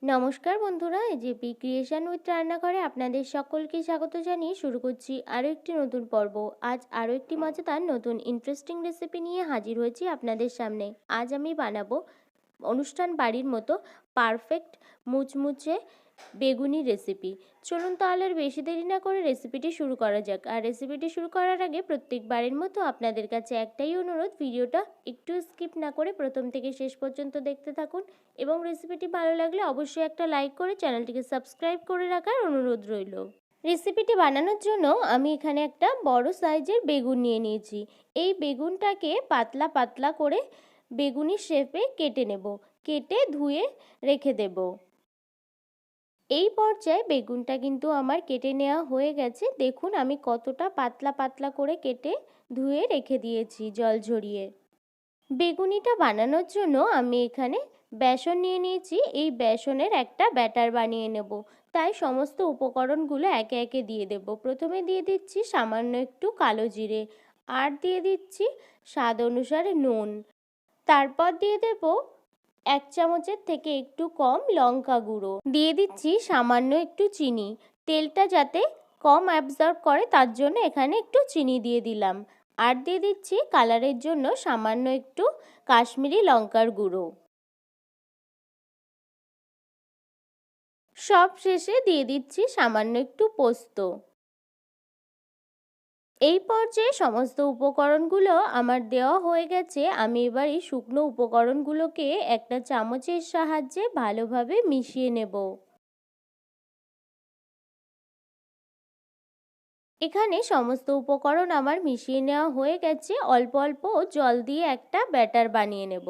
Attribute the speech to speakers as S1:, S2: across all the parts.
S1: নমস্কার বন্ধুরা, AJP creation with রান্নাঘরে আপনাদের সকলকে স্বাগত জানিয়ে শুরু করছি আরও একটি নতুন পর্ব। আজ আরও একটি মজাদার নতুন ইন্টারেস্টিং রেসিপি নিয়ে হাজির হয়েছি আপনাদের সামনে। আজ আমি বানাবো অনুষ্ঠান বাড়ির মতো পারফেক্ট মুচমুচে বেগুনি রেসিপি। চলুন তাহলে আর বেশি দেরি না করে রেসিপিটি শুরু করা যাক। আর রেসিপিটি শুরু করার আগে প্রত্যেকবারের মতো আপনাদের কাছে একটাই অনুরোধ, ভিডিওটা একটু স্কিপ না করে প্রথম থেকে শেষ পর্যন্ত দেখতে থাকুন এবং রেসিপিটি ভালো লাগলে অবশ্যই একটা লাইক করে চ্যানেলটিকে সাবস্ক্রাইব করে রাখার অনুরোধ রইল। রেসিপিটি বানানোর জন্য আমি এখানে একটা বড় সাইজের বেগুন নিয়ে নিয়েছি। এই বেগুনটাকে পাতলা পাতলা করে বেগুনি শেপে কেটে নেব, কেটে ধুয়ে রেখে দেব। এই পর্যায়ে বেগুনটা কিন্তু আমার কেটে নেওয়া হয়ে গেছে। দেখুন আমি কতটা পাতলা পাতলা করে কেটে ধুয়ে রেখে দিয়েছি জল ঝরিয়ে। বেগুনিটা বানানোর জন্য আমি এখানে বেসন নিয়ে নিয়েছি। এই বেসনের একটা ব্যাটার বানিয়ে নেব, তাই সমস্ত উপকরণগুলো একে একে দিয়ে দেব। প্রথমে দিয়ে দিচ্ছি সামান্য একটু কালো জিরে, আর দিয়ে দিচ্ছি স্বাদ অনুসারে নুন, তারপর দিয়ে দেব 1 চামচের থেকে একটু কম লঙ্কা গুঁড়ো, দিয়ে দিচ্ছি সামান্য একটু চিনি। তেলটা যাতে কম অ্যাবজর্ব করে তার জন্য এখানে একটু চিনি দিয়ে দিলাম। আর দিয়ে দিচ্ছি কালারের জন্য সামান্য একটু কাশ্মীরি লঙ্কার গুঁড়ো। সব শেষে দিয়ে দিচ্ছি সামান্য একটু পোস্ত। এই পর্যায়ে সমস্ত উপকরণগুলো আমার দেওয়া হয়ে গেছে। আমি এবার এই শুকনো উপকরণগুলোকে একটা চামচের সাহায্যে ভালোভাবে মিশিয়ে নেব। এখানে সমস্ত উপকরণ আমার মিশিয়ে নেওয়া হয়ে গেছে। অল্প অল্প জল দিয়ে একটা ব্যাটার বানিয়ে নেব।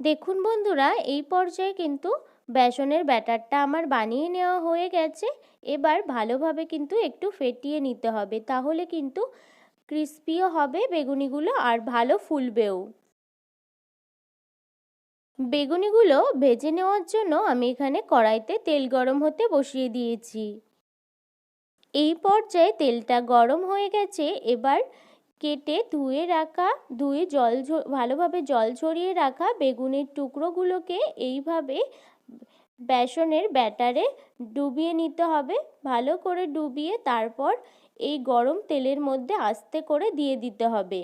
S1: দেখুন বন্ধুরা, এই পর্যায়ে কিন্তু বেসনের ব্যাটারটা আমার বানিয়ে নেওয়া হয়ে গেছে। এবার ভালোভাবে কিন্তু একটু ফেটিয়ে নিতে হবে, তাহলে কিন্তু ক্রিস্পিও হবে বেগুনিগুলো আর ভালো ফুলবেও। বেগুনিগুলো ভেজে নেওয়ার জন্য আমি এখানে কড়াইতে তেল গরম হতে বসিয়ে দিয়েছি। এই পর্যায়ে তেলটা গরম হয়ে গেছে। এবার কেটে ধুয়ে রাখা, ভালোভাবে জল ঝরিয়ে রাখা বেগুনের টুকরোগুলোকে এইভাবে বেসনের ব্যাটারে ডুবিয়ে নিতে হবে। ভালো করে ডুবিয়ে তারপর এই গরম তেলের মধ্যে আস্তে করে দিয়ে দিতে হবে।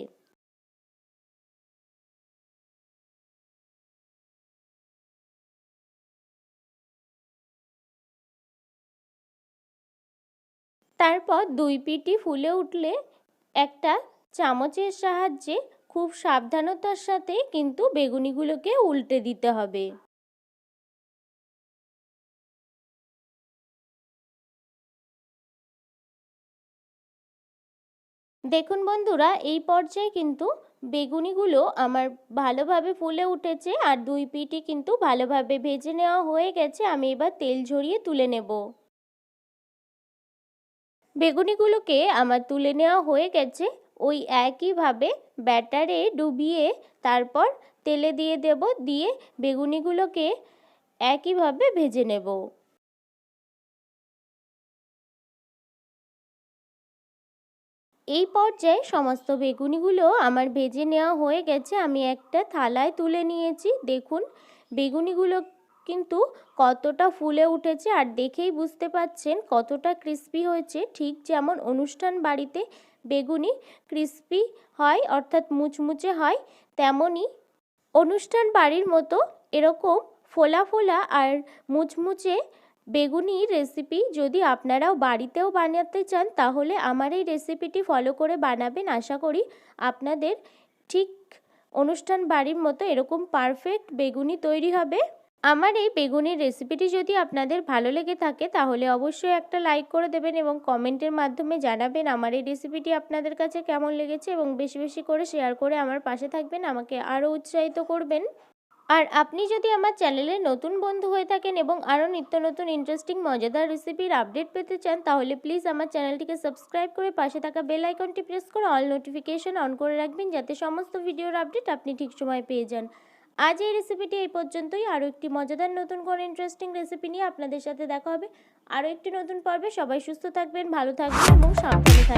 S1: তারপর দুই পিঠই ফুলে উঠলে একটা চামচের সাহায্যে খুব সাবধানতার সাথে কিন্তু বেগুনিগুলোকে উল্টে দিতে হবে। দেখুন বন্ধুরা, এই পর্যায়ে কিন্তু বেগুনিগুলো আমার ভালোভাবে ফুলে উঠেছে আর দুই পিঠই কিন্তু ভালোভাবে ভেজে নেওয়া হয়ে গেছে। আমি এবার তেল ঝরিয়ে তুলে নেব। বেগুনিগুলোকে আমার তুলে নেওয়া হয়ে গেছে। ওই একইভাবে ব্যাটারে ডুবিয়ে তারপর তেলে দিয়ে দেব, দিয়ে বেগুনিগুলোকে একইভাবে ভেজে নেব। এই পর্যায়ে সমস্ত বেগুনিগুলো আমার ভেজে নেওয়া হয়ে গেছে। আমি একটা থালায় তুলে নিয়েছি। দেখুন বেগুনিগুলো কিন্তু কতটা ফুলে উঠেছে আর দেখেই বুঝতে পাচ্ছেন কতটা ক্রিস্পি হয়েছে। ঠিক যেমন অনুষ্ঠান বাড়িতে বেগুনি ক্রিস্পি হয় অর্থাৎ মুচমুচে হয়, তেমনই অনুষ্ঠান বাড়ির মতো এরকম ফোলা ফোলা আর মুচমুচে বেগুনি রেসিপি যদি আপনারাও বাড়িতেও বানাতে চান তাহলে আমার এই রেসিপিটি ফলো করে বানাবেন। আশা করি আপনাদের ঠিক অনুষ্ঠান বাড়ির মতো এরকম পারফেক্ট বেগুনি তৈরি হবে। আমার এই বেগুনির রেসিপিটি যদি আপনাদের ভালো লেগে থাকে তাহলে অবশ্যই একটা লাইক করে দেবেন এবং কমেন্টের মাধ্যমে জানাবেন আমার এই রেসিপিটি আপনাদের কাছে কেমন লেগেছে, এবং বেশি বেশি করে শেয়ার করে আমার পাশে থাকবেন, আমাকে আরও উৎসাহিত করবেন। আর আপনি যদি আমার চ্যানেলের নতুন বন্ধু হয়ে থাকেন এবং আরও নিত্য নতুন ইন্টারেস্টিং মজাদার রেসিপির আপডেট পেতে চান তাহলে প্লিজ আমার চ্যানেলটিকে সাবস্ক্রাইব করে পাশে থাকা বেল আইকনটি প্রেস করে অল নোটিফিকেশন অন করে রাখবেন, যাতে সমস্ত ভিডিওর আপডেট আপনি ঠিক সময় পেয়ে যান। আজ এই রেসিপিটি এই পর্যন্তই। আরও একটি মজাদার নতুন কোনো ইন্টারেস্টিং রেসিপি নিয়ে আপনাদের সাথে দেখা হবে আরও একটি নতুন পর্বে। সবাই সুস্থ থাকবেন, ভালো থাকবেন এবং সাবধানে থাকবেন।